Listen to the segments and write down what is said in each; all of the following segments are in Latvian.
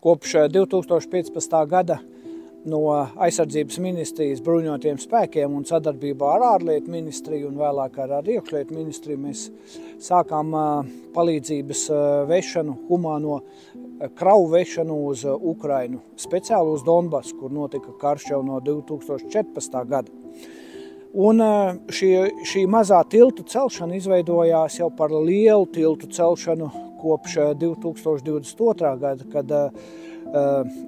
Kopš 2015. gada no aizsardzības ministrijas bruņotajiem spēkiem un sadarbībā ar ārlietu ministriju un vēlāk ar iekšlietu ministriju mēs sākām palīdzības vešanu, humāno kravu vešanu uz Ukrainu, speciāli uz Donbasu, kur notika karš jau no 2014. gada. Un šī mazā tiltu celšana izveidojās jau par lielu tiltu celšanu kopš 2022. gada, kad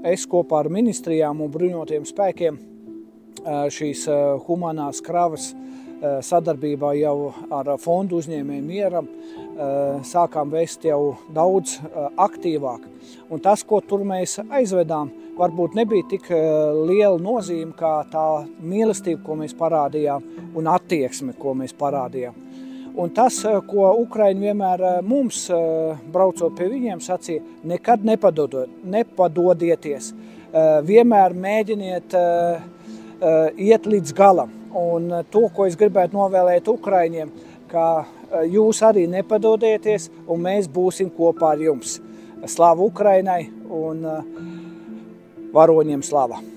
es kopā ar ministrijām un bruņotiem spēkiem šīs humanās kravas sadarbībā jau ar fondu uzņēmēju Mieram sākām vest jau daudz aktīvāk. Un tas, ko tur mēs aizvedām, varbūt nebija tik liela nozīme kā tā mīlestība, ko mēs parādījām, un attieksme, ko mēs parādījām. Un tas, ko Ukraiņi vienmēr mums, braucot pie viņiem, sacīja, nekad nepadodieties, vienmēr mēģiniet iet līdz galam. Un to, ko es gribētu novēlēt Ukraiņiem, ka jūs arī nepadodieties un mēs būsim kopā ar jums. Slava Ukrainai un varoņiem slava!